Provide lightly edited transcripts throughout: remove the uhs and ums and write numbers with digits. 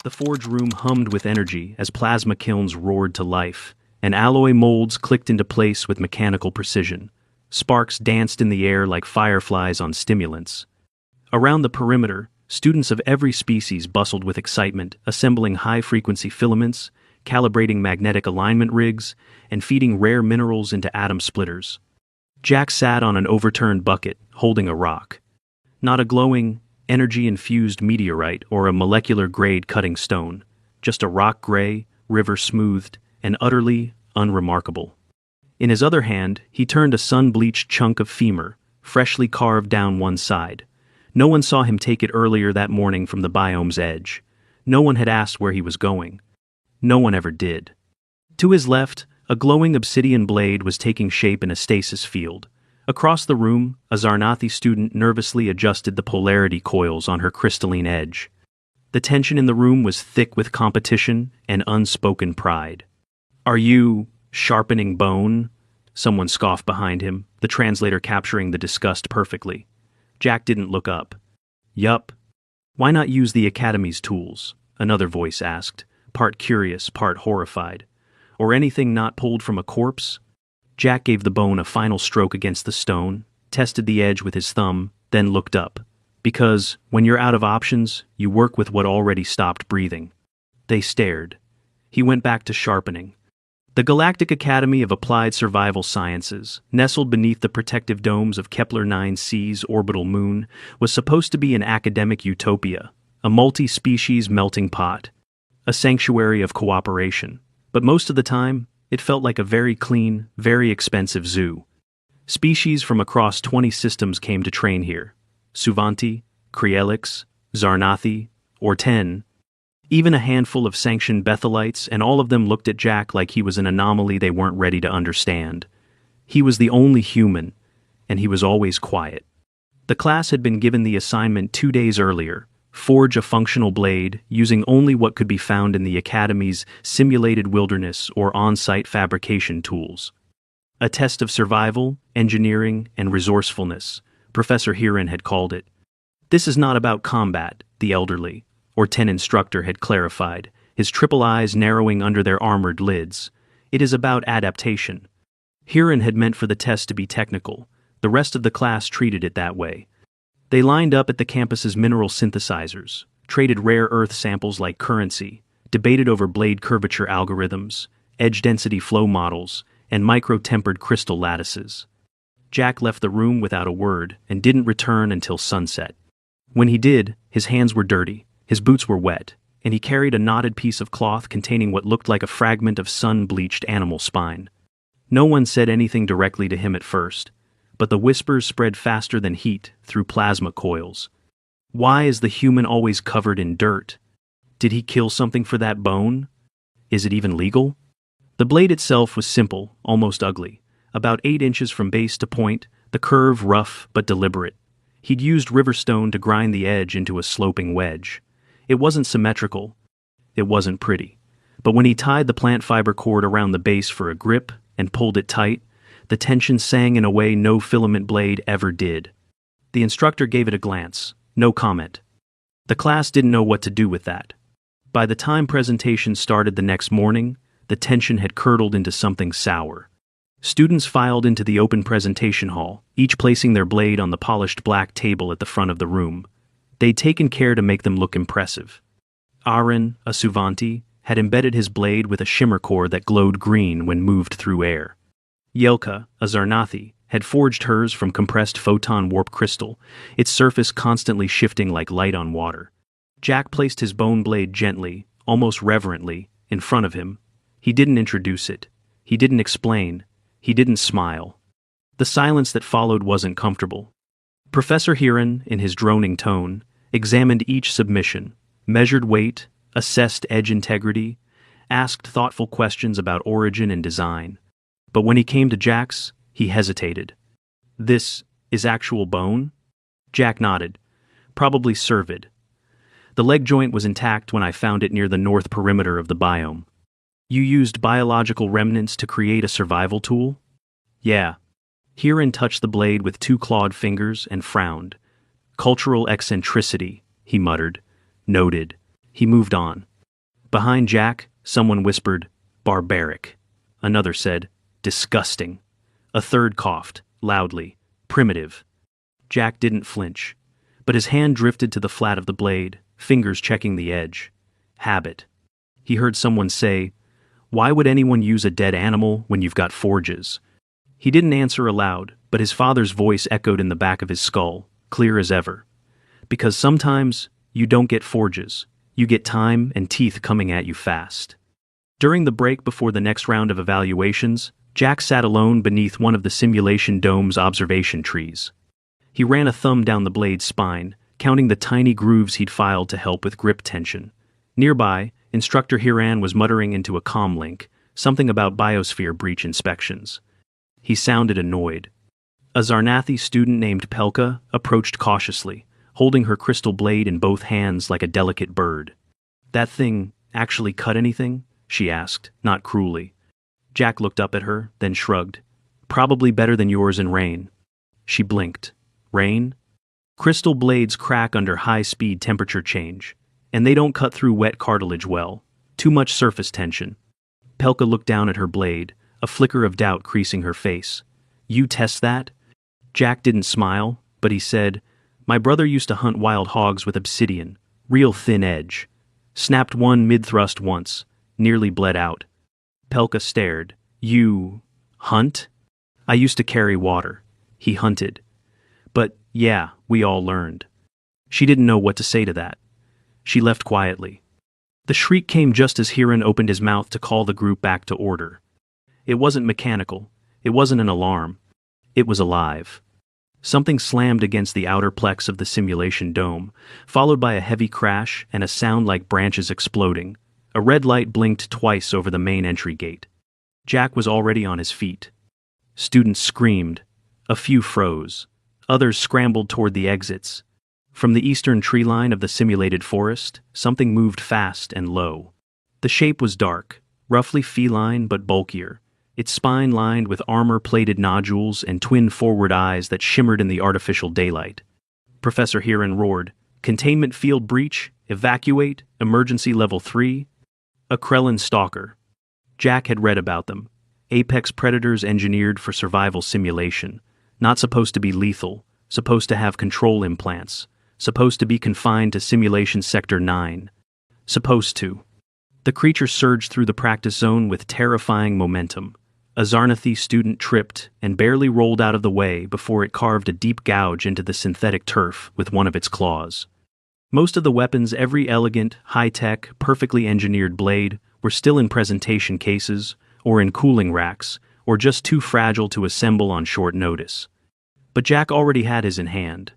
The forge room hummed with energy as plasma kilns roared to life, and alloy molds clicked into place with mechanical precision. Sparks danced in the air like fireflies on stimulants. Around the perimeter, students of every species bustled with excitement, assembling high-frequency filaments, calibrating magnetic alignment rigs, and feeding rare minerals into atom splitters. Jack sat on an overturned bucket, holding a rock. Not a glowing, energy-infused meteorite or a molecular-grade cutting stone, just a rock gray, river-smoothed, and utterly unremarkable. In his other hand, he turned a sun-bleached chunk of femur, freshly carved down one side. No one saw him take it earlier that morning from the biome's edge. No one had asked where he was going. No one ever did. To his left, a glowing obsidian blade was taking shape in a stasis field. Across the room, a Zarnathi student nervously adjusted the polarity coils on her crystalline edge. The tension in the room was thick with competition and unspoken pride. "Are you sharpening bone?" Someone scoffed behind him, the translator capturing the disgust perfectly. Jack didn't look up. "Yup. Why not use the Academy's tools?" another voice asked, part curious, part horrified. "Or anything not pulled from a corpse?" Jack gave the bone a final stroke against the stone, tested the edge with his thumb, then looked up. Because, when you're out of options, you work with what already stopped breathing. They stared. He went back to sharpening. The Galactic Academy of Applied Survival Sciences, nestled beneath the protective domes of Kepler 9c's orbital moon, was supposed to be an academic utopia, a multi-species melting pot, a sanctuary of cooperation. But most of the time, it felt like a very clean, very expensive zoo. Species from across 20 systems came to train here. Suvanti, Krielix, Zarnathi, Orten, even a handful of sanctioned Bethelites, and all of them looked at Jack like he was an anomaly they weren't ready to understand. He was the only human, and he was always quiet. The class had been given the assignment 2 days earlier: forge a functional blade using only what could be found in the Academy's simulated wilderness or on-site fabrication tools. A test of survival, engineering, and resourcefulness, Professor Hiran had called it. "This is not about combat," the elderly, Orten instructor had clarified, his triple eyes narrowing under their armored lids. "It is about adaptation." Hiran had meant for the test to be technical. The rest of the class treated it that way. They lined up at the campus's mineral synthesizers, traded rare earth samples like currency, debated over blade curvature algorithms, edge density flow models, and micro-tempered crystal lattices. Jack left the room without a word and didn't return until sunset. When he did, his hands were dirty, his boots were wet, and he carried a knotted piece of cloth containing what looked like a fragment of sun-bleached animal spine. No one said anything directly to him at first, but the whispers spread faster than heat through plasma coils. Why is the human always covered in dirt? Did he kill something for that bone? Is it even legal? The blade itself was simple, almost ugly. About 8 inches from base to point, the curve rough but deliberate. He'd used riverstone to grind the edge into a sloping wedge. It wasn't symmetrical. It wasn't pretty. But when he tied the plant fiber cord around the base for a grip and pulled it tight, the tension sang in a way no filament blade ever did. The instructor gave it a glance, no comment. The class didn't know what to do with that. By the time presentation started the next morning, the tension had curdled into something sour. Students filed into the open presentation hall, each placing their blade on the polished black table at the front of the room. They'd taken care to make them look impressive. Aaron, a Suvanti, had embedded his blade with a shimmer core that glowed green when moved through air. Yelka, a Zarnathi, had forged hers from compressed photon warp crystal, its surface constantly shifting like light on water. Jack placed his bone blade gently, almost reverently, in front of him. He didn't introduce it. He didn't explain. He didn't smile. The silence that followed wasn't comfortable. Professor Hiran, in his droning tone, examined each submission, measured weight, assessed edge integrity, asked thoughtful questions about origin and design. But when he came to Jack's, he hesitated. "This is actual bone?" Jack nodded. "Probably cervid. The leg joint was intact when I found it near the north perimeter of the biome." "You used biological remnants to create a survival tool?" "Yeah." Hiran touched the blade with 2 clawed fingers and frowned. "Cultural eccentricity," he muttered. "Noted." He moved on. Behind Jack, someone whispered, "Barbaric." Another said, "Disgusting." A third coughed, loudly, "Primitive." Jack didn't flinch, but his hand drifted to the flat of the blade, fingers checking the edge. Habit. He heard someone say, "Why would anyone use a dead animal when you've got forges?" He didn't answer aloud, but his father's voice echoed in the back of his skull, clear as ever. Because sometimes, you don't get forges, you get time and teeth coming at you fast. During the break before the next round of evaluations, Jack sat alone beneath one of the simulation dome's observation trees. He ran a thumb down the blade's spine, counting the tiny grooves he'd filed to help with grip tension. Nearby, Instructor Hiran was muttering into a comm link, something about biosphere breach inspections. He sounded annoyed. A Zarnathi student named Pelka approached cautiously, holding her crystal blade in both hands like a delicate bird. "That thing actually cut anything?" she asked, not cruelly. Jack looked up at her, then shrugged. "Probably better than yours in rain." She blinked. "Rain?" "Crystal blades crack under high-speed temperature change, and they don't cut through wet cartilage well. Too much surface tension." Pelka looked down at her blade, a flicker of doubt creasing her face. "You test that?" Jack didn't smile, but he said, "My brother used to hunt wild hogs with obsidian, real thin edge. Snapped one mid-thrust once, nearly bled out." Pelka stared. "You hunt?" "I used to carry water." He hunted. "But, yeah, we all learned." She didn't know what to say to that. She left quietly. The shriek came just as Hiran opened his mouth to call the group back to order. It wasn't mechanical. It wasn't an alarm. It was alive. Something slammed against the outer plex of the simulation dome, followed by a heavy crash and a sound like branches exploding. A red light blinked twice over the main entry gate. Jack was already on his feet. Students screamed. A few froze. Others scrambled toward the exits. From the eastern tree line of the simulated forest, something moved fast and low. The shape was dark, roughly feline but bulkier, its spine lined with armor-plated nodules and twin forward eyes that shimmered in the artificial daylight. Professor Hiran roared, "Containment field breach, evacuate, emergency level 3. A Krellin stalker. Jack had read about them. Apex predators engineered for survival simulation. Not supposed to be lethal, supposed to have control implants, supposed to be confined to simulation sector 9. Supposed to. The creature surged through the practice zone with terrifying momentum. A Zarnathi student tripped and barely rolled out of the way before it carved a deep gouge into the synthetic turf with one of its claws. Most of the weapons, every elegant, high-tech, perfectly engineered blade, were still in presentation cases, or in cooling racks, or just too fragile to assemble on short notice. But Jack already had his in hand.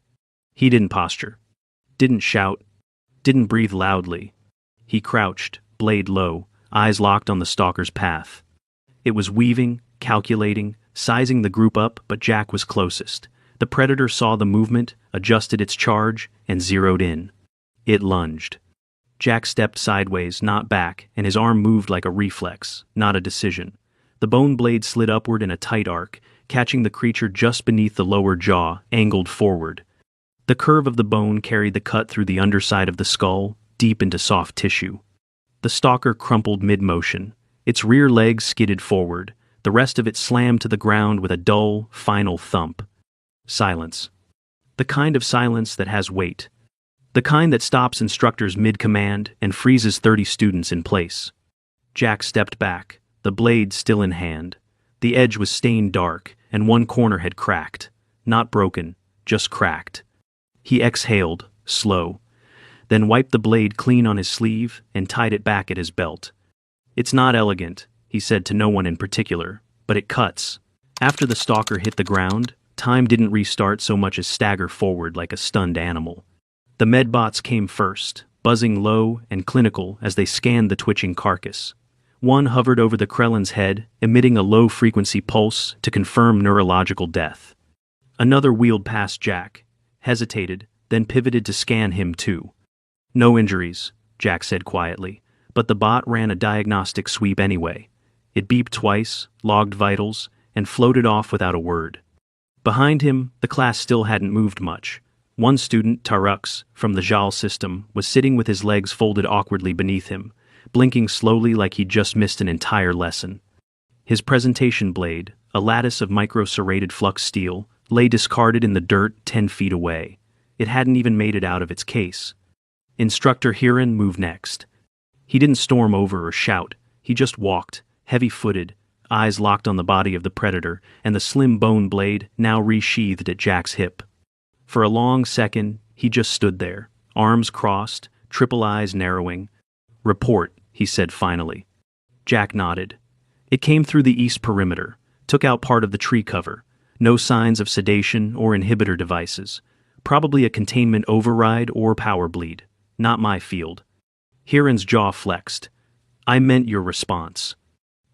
He didn't posture, didn't shout, didn't breathe loudly. He crouched, blade low, eyes locked on the stalker's path. It was weaving, calculating, sizing the group up, but Jack was closest. The predator saw the movement, adjusted its charge, and zeroed in. It lunged. Jack stepped sideways, not back, and his arm moved like a reflex, not a decision. The bone blade slid upward in a tight arc, catching the creature just beneath the lower jaw, angled forward. The curve of the bone carried the cut through the underside of the skull, deep into soft tissue. The stalker crumpled mid-motion. Its rear legs skidded forward. The rest of it slammed to the ground with a dull, final thump. Silence. The kind of silence that has weight. The kind that stops instructors mid-command and freezes 30 students in place. Jack stepped back, the blade still in hand. The edge was stained dark, and one corner had cracked. Not broken, just cracked. He exhaled, slow, then wiped the blade clean on his sleeve and tied it back at his belt. "It's not elegant," he said to no one in particular, "but it cuts." After the stalker hit the ground, time didn't restart so much as stagger forward like a stunned animal. The medbots came first, buzzing low and clinical as they scanned the twitching carcass. One hovered over the Krellin's head, emitting a low-frequency pulse to confirm neurological death. Another wheeled past Jack, hesitated, then pivoted to scan him too. "No injuries," Jack said quietly, but the bot ran a diagnostic sweep anyway. It beeped twice, logged vitals, and floated off without a word. Behind him, the class still hadn't moved much. One student, Tarux, from the Jal system, was sitting with his legs folded awkwardly beneath him, blinking slowly like he'd just missed an entire lesson. His presentation blade, a lattice of micro-serrated flux steel, lay discarded in the dirt 10 feet away. It hadn't even made it out of its case. Instructor Hiran moved next. He didn't storm over or shout. He just walked, heavy-footed, eyes locked on the body of the predator and the slim bone blade now resheathed at Jack's hip. For a long second, he just stood there, arms crossed, triple eyes narrowing. "Report," he said finally. Jack nodded. It came through the east perimeter, took out part of the tree cover. No signs of sedation or inhibitor devices. Probably a containment override or power bleed. Not my field. Hiran's jaw flexed. "I meant your response."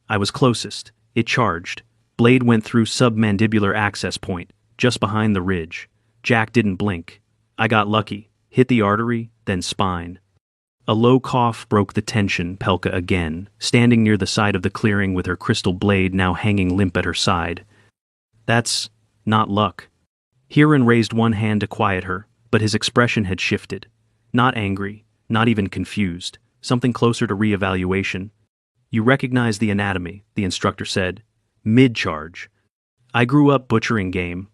"I was closest. It charged. Blade went through submandibular access point, just behind the ridge. Jack didn't blink. I got lucky. Hit the artery, then spine." A low cough broke the tension. Pelka again, standing near the side of the clearing with her crystal blade now hanging limp at her side. "That's not luck." Hiran raised one hand to quiet her, but his expression had shifted. Not angry, not even confused, something closer to reevaluation. "You recognize the anatomy," the instructor said. "Mid-charge." "I grew up butchering game."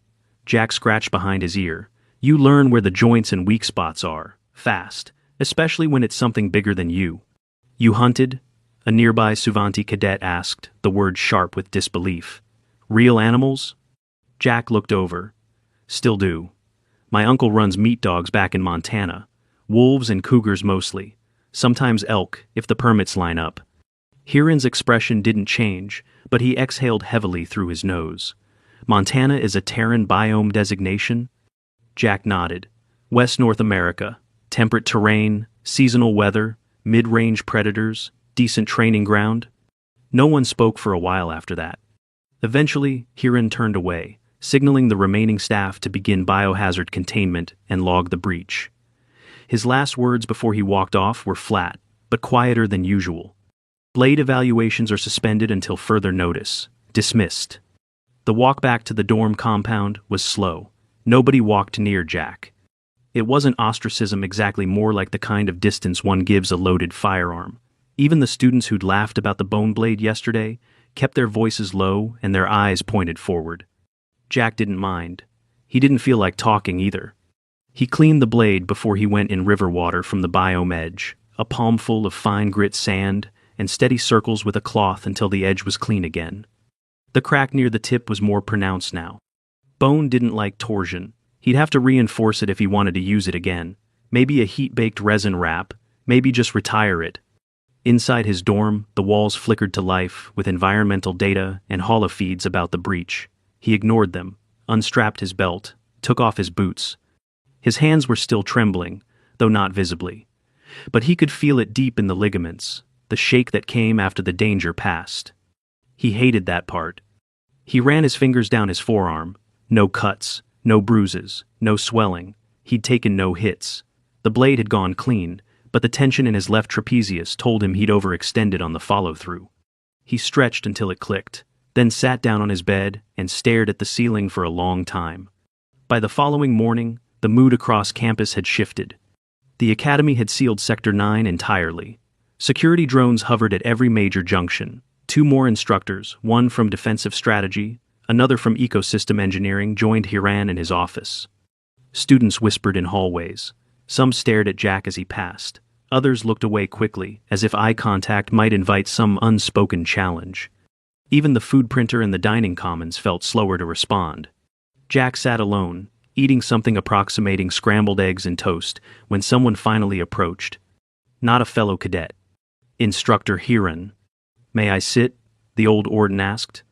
Jack scratched behind his ear. "You learn where the joints and weak spots are, fast, especially when it's something bigger than you." "You hunted?" a nearby Suvanti cadet asked, the word sharp with disbelief. "Real animals?" Jack looked over. "Still do. My uncle runs meat dogs back in Montana. Wolves and cougars mostly. Sometimes elk, if the permits line up." Hiran's expression didn't change, but he exhaled heavily through his nose. "Montana is a Terran biome designation?" Jack nodded. "West North America. Temperate terrain, seasonal weather, mid-range predators, decent training ground." No one spoke for a while after that. Eventually, Hiran turned away, signaling the remaining staff to begin biohazard containment and log the breach. His last words before he walked off were flat, but quieter than usual. "Blade evaluations are suspended until further notice. Dismissed." The walk back to the dorm compound was slow. Nobody walked near Jack. It wasn't ostracism exactly, more like the kind of distance one gives a loaded firearm. Even the students who'd laughed about the bone blade yesterday kept their voices low and their eyes pointed forward. Jack didn't mind. He didn't feel like talking either. He cleaned the blade before he went in river water from the biome edge, a palmful of fine grit sand, and steady circles with a cloth until the edge was clean again. The crack near the tip was more pronounced now. Bone didn't like torsion. He'd have to reinforce it if he wanted to use it again. Maybe a heat-baked resin wrap, maybe just retire it. Inside his dorm, the walls flickered to life with environmental data and holofeeds about the breach. He ignored them, unstrapped his belt, took off his boots. His hands were still trembling, though not visibly. But he could feel it deep in the ligaments, the shake that came after the danger passed. He hated that part. He ran his fingers down his forearm. No cuts. No bruises, no swelling. He'd taken no hits. The blade had gone clean, but the tension in his left trapezius told him he'd overextended on the follow-through. He stretched until it clicked, then sat down on his bed and stared at the ceiling for a long time. By the following morning, the mood across campus had shifted. The academy had sealed Sector 9 entirely. Security drones hovered at every major junction. 2 more instructors, one from defensive strategy, another from ecosystem engineering, joined Hiran in his office. Students whispered in hallways. Some stared at Jack as he passed. Others looked away quickly, as if eye contact might invite some unspoken challenge. Even the food printer in the dining commons felt slower to respond. Jack sat alone, eating something approximating scrambled eggs and toast, when someone finally approached. Not a fellow cadet. Instructor Hiran. "May I sit?" the old Orden asked.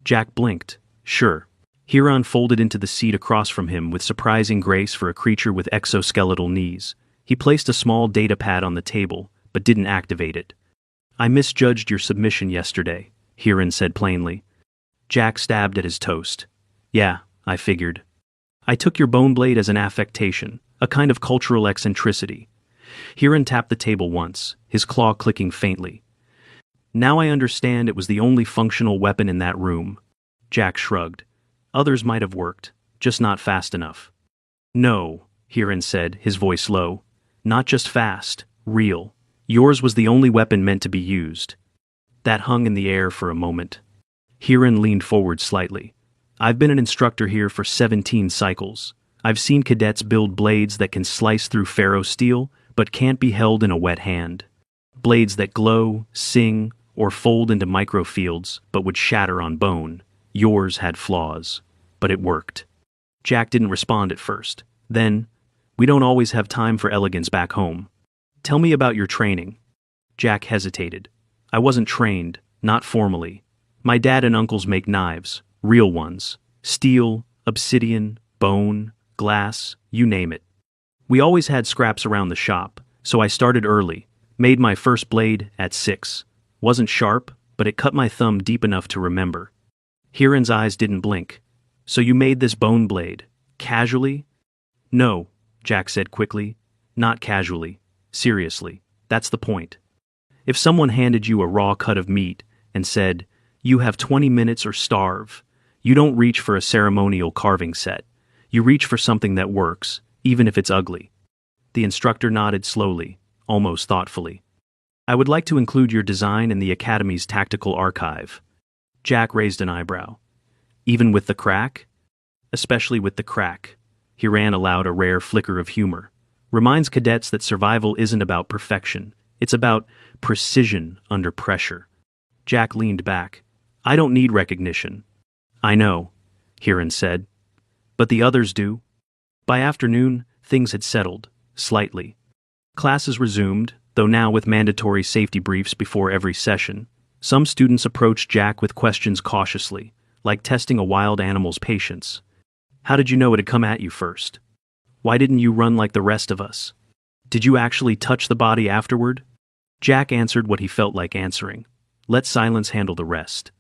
Jack blinked. "Sure." Hiran folded into the seat across from him with surprising grace for a creature with exoskeletal knees. He placed a small data pad on the table, but didn't activate it. "I misjudged your submission yesterday," Hiran said plainly. Jack stabbed at his toast. "Yeah, I figured. I took your bone blade as an affectation, a kind of cultural eccentricity." Hiran tapped the table once, his claw clicking faintly. "Now I understand it was the only functional weapon in that room." Jack shrugged. "Others might have worked, just not fast enough." "No," Hiran said, his voice low. "Not just fast, real. Yours was the only weapon meant to be used. That hung in the air for a moment. Hiran leaned forward slightly. I've been an instructor here for 17 cycles. I've seen cadets build blades that can slice through ferro steel, but can't be held in a wet hand. Blades that glow, sing, or fold into microfields, but would shatter on bone. Yours had flaws, but it worked. Jack didn't respond at first. Then, we don't always have time for elegance back home. Tell me about your training. Jack hesitated. I wasn't trained, not formally. My dad and uncles make knives, real ones. Steel, obsidian, bone, glass, you name it. We always had scraps around the shop, so I started early. Made my first blade at 6. Wasn't sharp, but it cut my thumb deep enough to remember. Hiran's eyes didn't blink. So you made this bone blade, casually? No, Jack said quickly. Not casually. Seriously. That's the point. If someone handed you a raw cut of meat and said, you have 20 minutes or starve, you don't reach for a ceremonial carving set. You reach for something that works, even if it's ugly. The instructor nodded slowly, almost thoughtfully. I would like to include your design in the Academy's tactical archive. Jack raised an eyebrow. Even with the crack? Especially with the crack. Hiran allowed a rare flicker of humor. Reminds cadets that survival isn't about perfection. It's about precision under pressure. Jack leaned back. I don't need recognition. I know, Hiran said. But the others do. By afternoon, things had settled, slightly. Classes resumed, though now with mandatory safety briefs before every session. Some students approached Jack with questions cautiously, like testing a wild animal's patience. How did you know it had come at you first? Why didn't you run like the rest of us? Did you actually touch the body afterward? Jack answered what he felt like answering. Let silence handle the rest.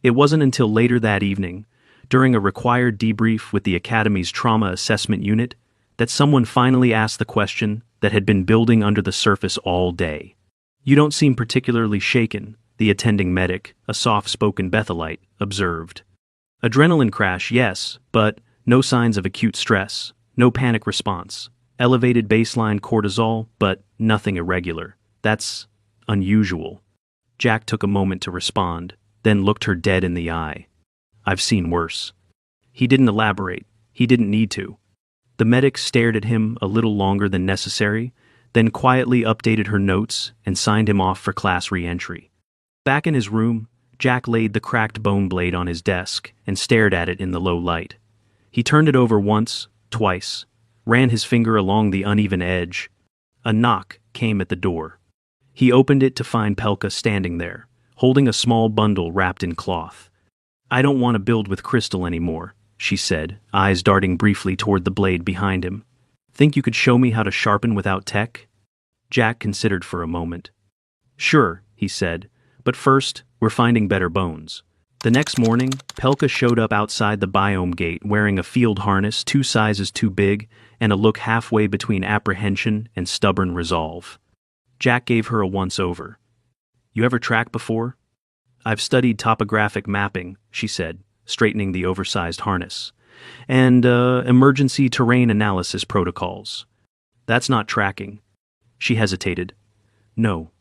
It wasn't until later that evening, during a required debrief with the Academy's trauma assessment unit, that someone finally asked the question that had been building under the surface all day. You don't seem particularly shaken, the attending medic, a soft-spoken Bethelite, observed. Adrenaline crash, yes, but no signs of acute stress, no panic response. Elevated baseline cortisol, but nothing irregular. That's unusual. Jack took a moment to respond, then looked her dead in the eye. I've seen worse. He didn't elaborate. He didn't need to. The medic stared at him a little longer than necessary, then quietly updated her notes and signed him off for class re-entry. Back in his room, Jack laid the cracked bone blade on his desk and stared at it in the low light. He turned it over once, twice, ran his finger along the uneven edge. A knock came at the door. He opened it to find Pelka standing there, holding a small bundle wrapped in cloth. I don't want to build with crystal anymore, she said, eyes darting briefly toward the blade behind him. Think you could show me how to sharpen without tech? Jack considered for a moment. Sure, he said, but first, we're finding better bones. The next morning, Pelka showed up outside the biome gate wearing a field harness 2 sizes too big and a look halfway between apprehension and stubborn resolve. Jack gave her a once-over. You ever tracked before? I've studied topographic mapping, she said, straightening the oversized harness, and emergency terrain analysis protocols. That's not tracking. She hesitated. No.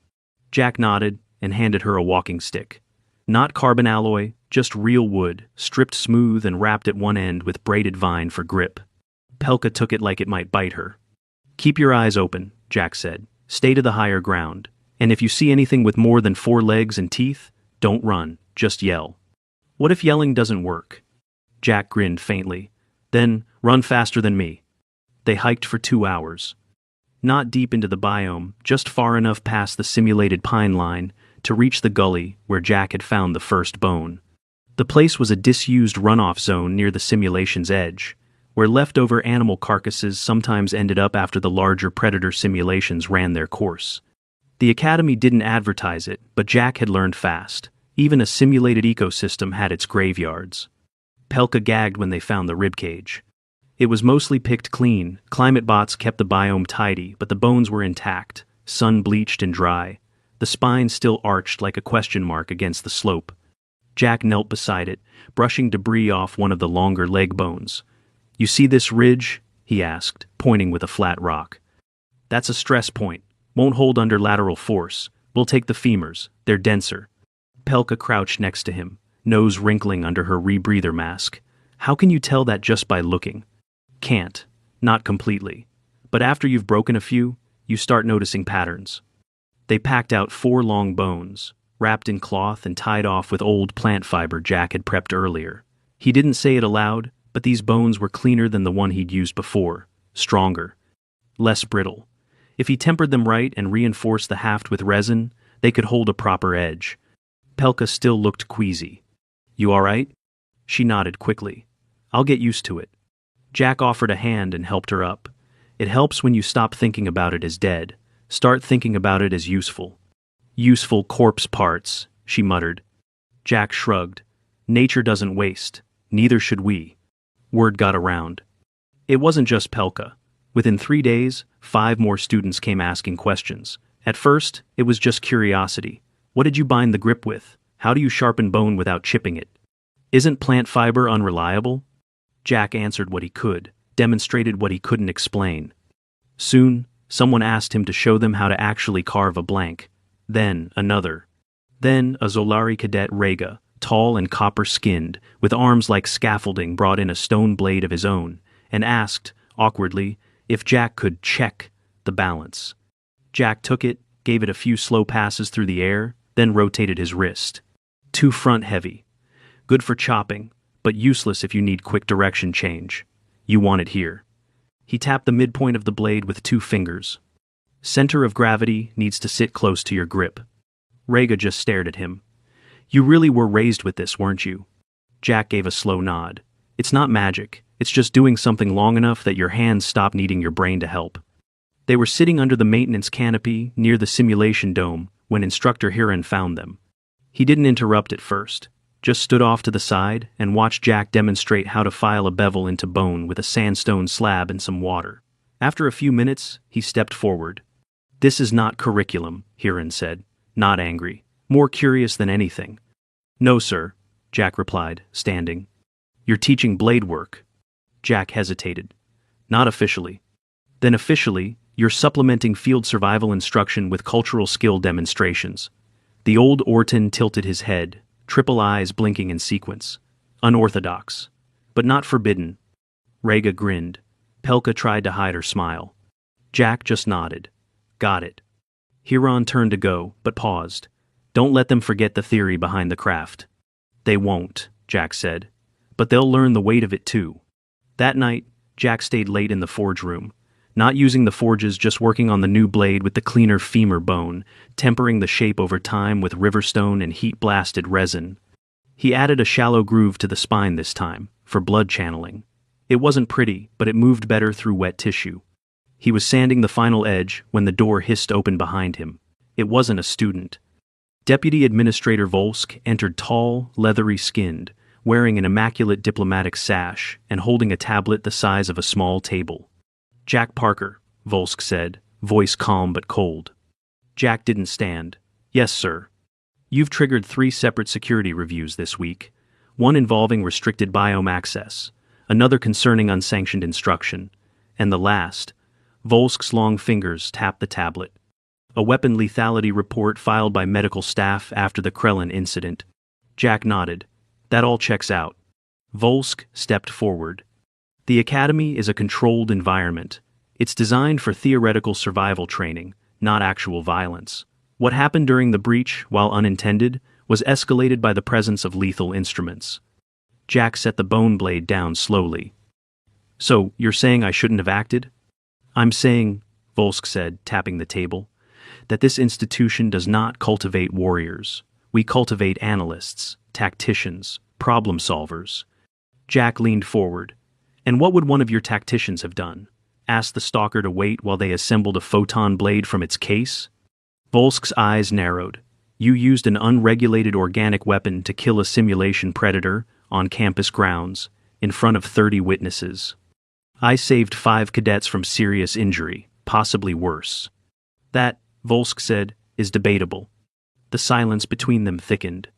Jack nodded and handed her a walking stick. Not carbon alloy, just real wood, stripped smooth and wrapped at one end with braided vine for grip. Pelka took it like it might bite her. Keep your eyes open, Jack said. Stay to the higher ground, and if you see anything with more than 4 legs and teeth, don't run, just yell. What if yelling doesn't work? Jack grinned faintly. Then run faster than me. They hiked for 2 hours. Not deep into the biome, just far enough past the simulated pine line to reach the gully where Jack had found the first bone. The place was a disused runoff zone near the simulation's edge, where leftover animal carcasses sometimes ended up after the larger predator simulations ran their course. The Academy didn't advertise it, but Jack had learned fast. Even a simulated ecosystem had its graveyards. Pelka gagged when they found the ribcage. It was mostly picked clean. Climate bots kept the biome tidy, but the bones were intact, sun-bleached and dry. The spine still arched like a question mark against the slope. Jack knelt beside it, brushing debris off one of the longer leg bones. You see this ridge? He asked, pointing with a flat rock. That's a stress point, Won't hold under lateral force. We'll take the femurs, they're denser. Pelka crouched next to him, nose wrinkling under her rebreather mask. How can you tell that just by looking? Can't. Not completely. But after you've broken a few, you start noticing patterns. They packed out 4 long bones, wrapped in cloth and tied off with old plant fiber Jack had prepped earlier. He didn't say it aloud, but these bones were cleaner than the one he'd used before, stronger, less brittle. If he tempered them right and reinforced the haft with resin, they could hold a proper edge. Pelka still looked queasy. You all right? She nodded quickly. I'll get used to it. Jack offered a hand and helped her up. It helps when you stop thinking about it as dead. Start thinking about it as useful. Useful corpse parts, she muttered. Jack shrugged. Nature doesn't waste. Neither should we. Word got around. It wasn't just Pelka. Within 3 days, 5 more students came asking questions. At first, it was just curiosity. What did you bind the grip with? How do you sharpen bone without chipping it? Isn't plant fiber unreliable? Jack answered what he could, demonstrated what he couldn't explain. Soon, someone asked him to show them how to actually carve a blank. Then, another. Then, a Zolari cadet Rega, tall and copper-skinned, with arms like scaffolding, brought in a stone blade of his own, and asked, awkwardly, if Jack could check the balance. Jack took it, gave it a few slow passes through the air, then rotated his wrist. Too front-heavy. Good for chopping, but useless if you need quick direction change. You want it here. He tapped the midpoint of the blade with 2 fingers. Center of gravity needs to sit close to your grip. Rega just stared at him. You really were raised with this, weren't you? Jack gave a slow nod. It's not magic. It's just doing something long enough that your hands stop needing your brain to help. They were sitting under the maintenance canopy near the simulation dome when Instructor Hiran found them. He didn't interrupt at first, just stood off to the side and watched Jack demonstrate how to file a bevel into bone with a sandstone slab and some water. After a few minutes, he stepped forward. This is not curriculum, Hiran said, not angry, more curious than anything. No, sir, Jack replied, standing. You're teaching blade work. Jack hesitated. Not officially. Then officially, you're supplementing field survival instruction with cultural skill demonstrations. The old Orton tilted his head, triple eyes blinking in sequence. Unorthodox. But not forbidden. Rega grinned. Pelka tried to hide her smile. Jack just nodded. Got it. Hiran turned to go, but paused. Don't let them forget the theory behind the craft. They won't, Jack said. But they'll learn the weight of it too. That night, Jack stayed late in the forge room. Not using the forges, just working on the new blade with the cleaner femur bone, tempering the shape over time with riverstone and heat-blasted resin. He added a shallow groove to the spine this time, for blood channeling. It wasn't pretty, but it moved better through wet tissue. He was sanding the final edge when the door hissed open behind him. It wasn't a student. Deputy Administrator Volsk entered tall, leathery-skinned, wearing an immaculate diplomatic sash and holding a tablet the size of a small table. Jack Parker, Volsk said, voice calm but cold. Jack didn't stand. Yes, sir. You've triggered 3 separate security reviews this week, one involving restricted biome access, another concerning unsanctioned instruction, and the last, Volsk's long fingers tapped the tablet. A weapon lethality report filed by medical staff after the Krellin incident. Jack nodded. That all checks out. Volsk stepped forward. The Academy is a controlled environment. It's designed for theoretical survival training, not actual violence. What happened during the breach, while unintended, was escalated by the presence of lethal instruments. Jack set the bone blade down slowly. So, you're saying I shouldn't have acted? I'm saying, Volsk said, tapping the table, that this institution does not cultivate warriors. We cultivate analysts, tacticians, problem solvers. Jack leaned forward. And what would one of your tacticians have done? Asked the stalker to wait while they assembled a photon blade from its case? Volsk's eyes narrowed. You used an unregulated organic weapon to kill a simulation predator on campus grounds, in front of 30 witnesses. I saved 5 cadets from serious injury, possibly worse. That, Volsk said, is debatable. The silence between them thickened.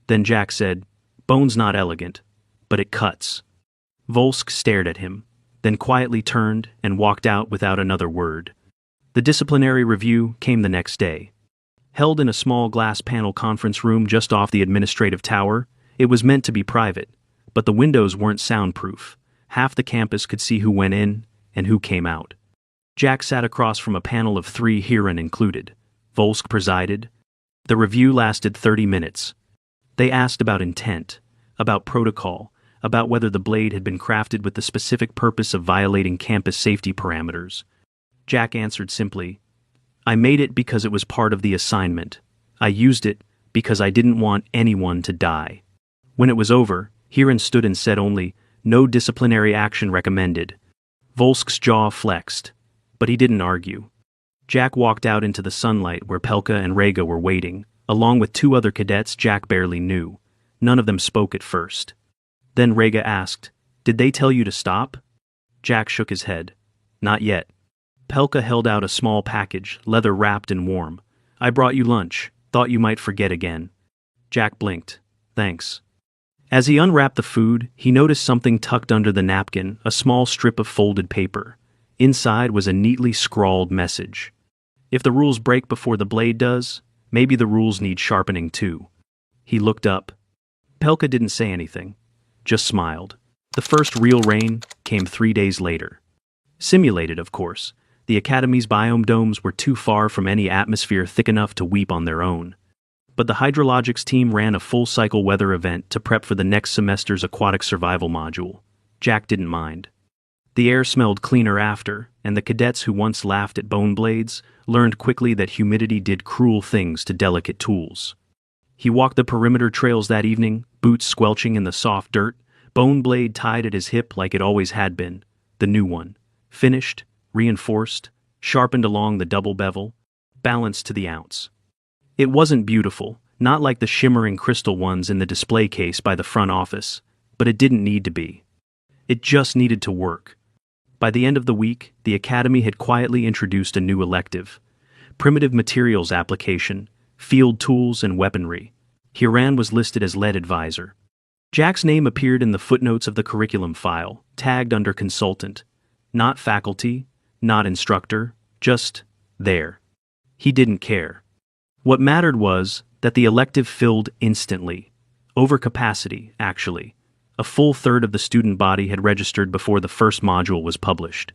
Then Jack said, Bone's not elegant, but it cuts. Volsk stared at him, then quietly turned and walked out without another word. The disciplinary review came the next day. Held in a small glass panel conference room just off the administrative tower, it was meant to be private, but the windows weren't soundproof. Half the campus could see who went in and who came out. Jack sat across from a panel of 3, Hiran included. Volsk presided. The review lasted 30 minutes. They asked about intent, about protocol, about whether the blade had been crafted with the specific purpose of violating campus safety parameters. Jack answered simply, "I made it because it was part of the assignment. I used it because I didn't want anyone to die." When it was over, Hiran stood and said only, "No disciplinary action recommended." Volsk's jaw flexed, but he didn't argue. Jack walked out into the sunlight where Pelka and Rega were waiting, along with 2 other cadets Jack barely knew. None of them spoke at first. Then Rega asked, "Did they tell you to stop?" Jack shook his head. "Not yet." Pelka held out a small package, leather-wrapped and warm. "I brought you lunch. Thought you might forget again." Jack blinked. "Thanks." As he unwrapped the food, he noticed something tucked under the napkin, a small strip of folded paper. Inside was a neatly scrawled message. "If the rules break before the blade does, maybe the rules need sharpening too." He looked up. Pelka didn't say anything, just smiled. The first real rain came 3 days later. Simulated, of course. The Academy's biome domes were too far from any atmosphere thick enough to weep on their own. But the hydrologics team ran a full-cycle weather event to prep for the next semester's aquatic survival module. Jack didn't mind. The air smelled cleaner after, and the cadets who once laughed at bone blades learned quickly that humidity did cruel things to delicate tools. He walked the perimeter trails that evening, boots squelching in the soft dirt, bone blade tied at his hip like it always had been, the new one, finished, reinforced, sharpened along the double bevel, balanced to the ounce. It wasn't beautiful, not like the shimmering crystal ones in the display case by the front office, but it didn't need to be. It just needed to work. By the end of the week, the Academy had quietly introduced a new elective: Primitive Materials Application, Field Tools and Weaponry. Hiran was listed as lead advisor. Jack's name appeared in the footnotes of the curriculum file, tagged under consultant. Not faculty, not instructor, just there. He didn't care. What mattered was that the elective filled instantly. Over capacity, actually. A full third of the student body had registered before the first module was published.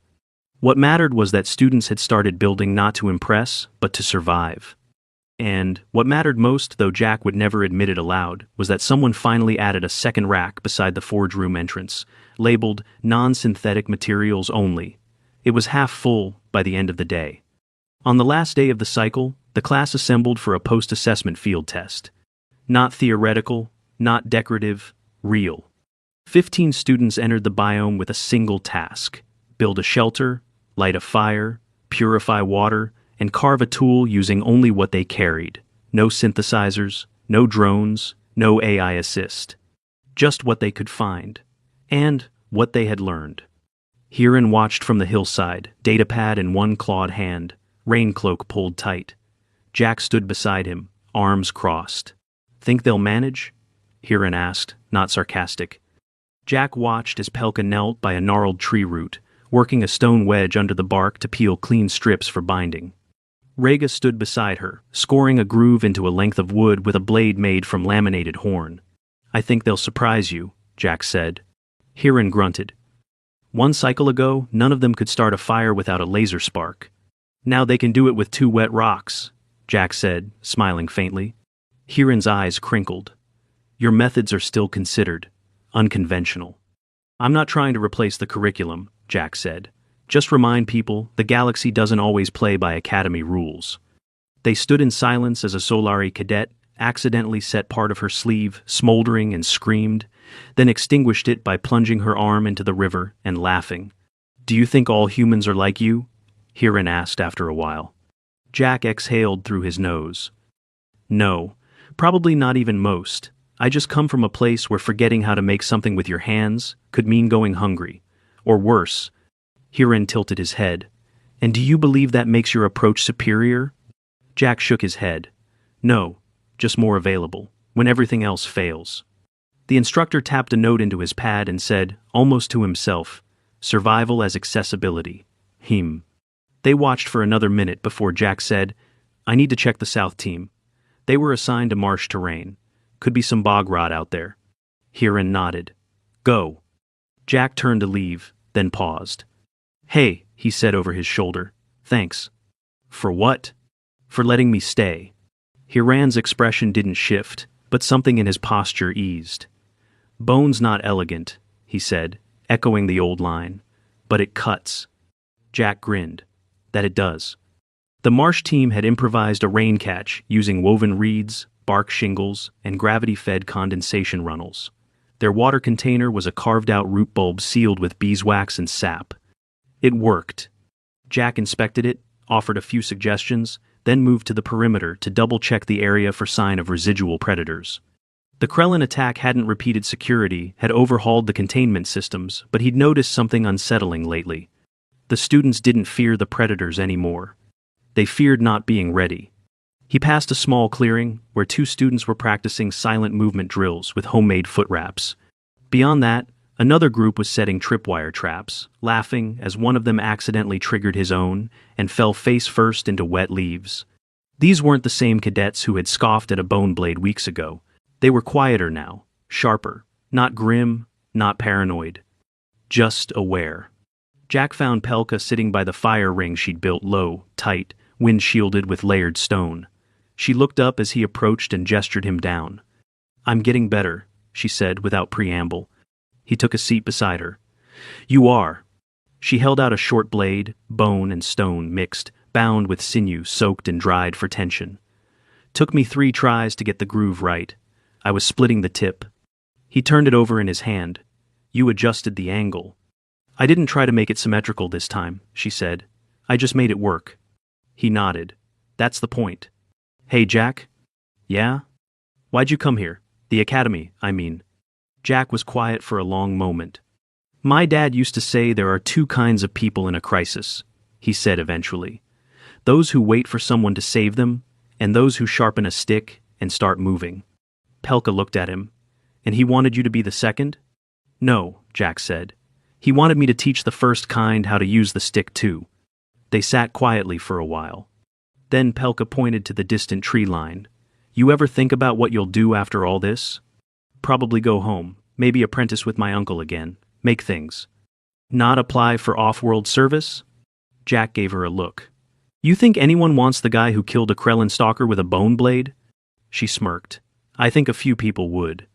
What mattered was that students had started building not to impress, but to survive. And what mattered most, though Jack would never admit it aloud, was that someone finally added a second rack beside the forge room entrance, labeled non-synthetic materials only. It was half full by the end of the day. On the last day of the cycle, the class assembled for a post-assessment field test. Not theoretical, not decorative, real. 15 students entered the biome with a single task: build a shelter, light a fire, purify water, and carve a tool using only what they carried. No synthesizers, no drones, no AI assist. Just what they could find. And what they had learned. Hiran watched from the hillside, datapad in one clawed hand, rain cloak pulled tight. Jack stood beside him, arms crossed. "Think they'll manage?" Hiran asked, not sarcastic. Jack watched as Pelka knelt by a gnarled tree root, working a stone wedge under the bark to peel clean strips for binding. Rega stood beside her, scoring a groove into a length of wood with a blade made from laminated horn. "I think they'll surprise you," Jack said. Hiran grunted. One cycle ago, none of them could start a fire without a laser spark. "Now they can do it with 2 wet rocks," Jack said, smiling faintly. Hiran's eyes crinkled. "Your methods are still considered unconventional." "I'm not trying to replace the curriculum," Jack said. "Just remind people the galaxy doesn't always play by Academy rules." They stood in silence as a Solari cadet accidentally set part of her sleeve, smoldering, and screamed, then extinguished it by plunging her arm into the river and laughing. "Do you think all humans are like you?" Hiran asked after a while. Jack exhaled through his nose. "No, probably not even most. I just come from a place where forgetting how to make something with your hands could mean going hungry. Or worse." Hiran tilted his head. "And do you believe that makes your approach superior?" Jack shook his head. "No, just more available, when everything else fails." The instructor tapped a note into his pad and said, almost to himself, "Survival as accessibility. They watched for another minute before Jack said, "I need to check the south team. They were assigned to marsh terrain. Could be some bog rot out there." Huron nodded. "Go." Jack turned to leave, then paused. "Hey," he said over his shoulder. "Thanks." "For what?" "For letting me stay." Huron's expression didn't shift, but something in his posture eased. "Bone's not elegant," he said, echoing the old line, "but it cuts." Jack grinned. "That it does." The marsh team had improvised a rain catch using woven reeds, bark shingles, and gravity-fed condensation runnels. Their water container was a carved-out root bulb sealed with beeswax and sap. It worked. Jack inspected it, offered a few suggestions, then moved to the perimeter to double-check the area for sign of residual predators. The Krellin attack hadn't repeated security, had overhauled the containment systems, but he'd noticed something unsettling lately. The students didn't fear the predators anymore. They feared not being ready. He passed a small clearing where 2 students were practicing silent movement drills with homemade foot wraps. Beyond that, another group was setting tripwire traps, laughing as one of them accidentally triggered his own and fell face first into wet leaves. These weren't the same cadets who had scoffed at a bone blade weeks ago. They were quieter now, sharper, not grim, not paranoid. Just aware. Jack found Pelka sitting by the fire ring she'd built low, tight, wind-shielded with layered stone. She looked up as he approached and gestured him down. "I'm getting better," she said without preamble. He took a seat beside her. "You are." She held out a short blade, bone and stone mixed, bound with sinew soaked and dried for tension. "Took me 3 tries to get the groove right. I was splitting the tip." He turned it over in his hand. "You adjusted the angle." "I didn't try to make it symmetrical this time," she said. "I just made it work." He nodded. "That's the point." "Hey, Jack?" "Yeah?" "Why'd you come here? The academy, I mean." Jack was quiet for a long moment. "My dad used to say there are 2 kinds of people in a crisis," he said eventually. "Those who wait for someone to save them, and those who sharpen a stick and start moving." Pelka looked at him. "And he wanted you to be the second?" "No," Jack said. "He wanted me to teach the first kind how to use the stick too." They sat quietly for a while. Then Pelka pointed to the distant tree line. "You ever think about what you'll do after all this?" "Probably go home, maybe apprentice with my uncle again, make things." "Not apply for off-world service?" Jack gave her a look. "You think anyone wants the guy who killed a Krellin stalker with a bone blade?" She smirked. "I think a few people would."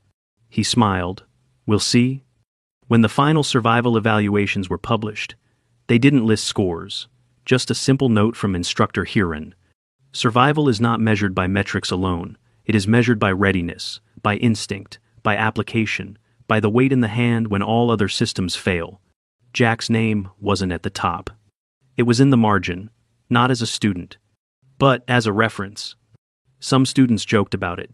He smiled. "We'll see." When the final survival evaluations were published, they didn't list scores, just a simple note from instructor Huron. Survival is not measured by metrics alone. It is measured by readiness, by instinct, by application, by the weight in the hand when all other systems fail. Jack's name wasn't at the top. It was in the margin, not as a student, but as a reference. Some students joked about it.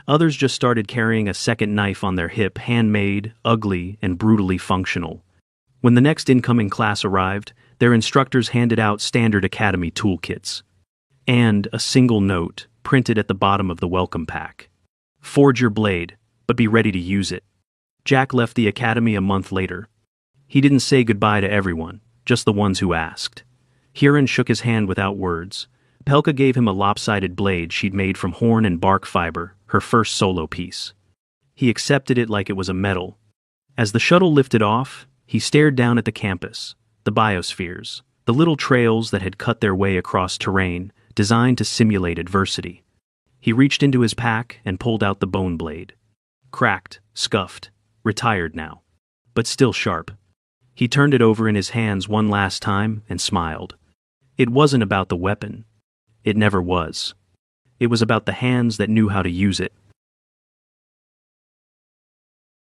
Others just started carrying a second knife on their hip, handmade, ugly, and brutally functional. When the next incoming class arrived, their instructors handed out standard academy toolkits. And a single note, printed at the bottom of the welcome pack. "Forge your blade, but be ready to use it." Jack left the academy a month later. He didn't say goodbye to everyone, just the ones who asked. Huron shook his hand without words. Pelka gave him a lopsided blade she'd made from horn and bark fiber, her first solo piece. He accepted it like it was a medal. As the shuttle lifted off, he stared down at the campus, the biospheres, the little trails that had cut their way across terrain, designed to simulate adversity. He reached into his pack and pulled out the bone blade. Cracked, scuffed, retired now, but still sharp. He turned it over in his hands one last time and smiled. It wasn't about the weapon. It never was. It was about the hands that knew how to use it.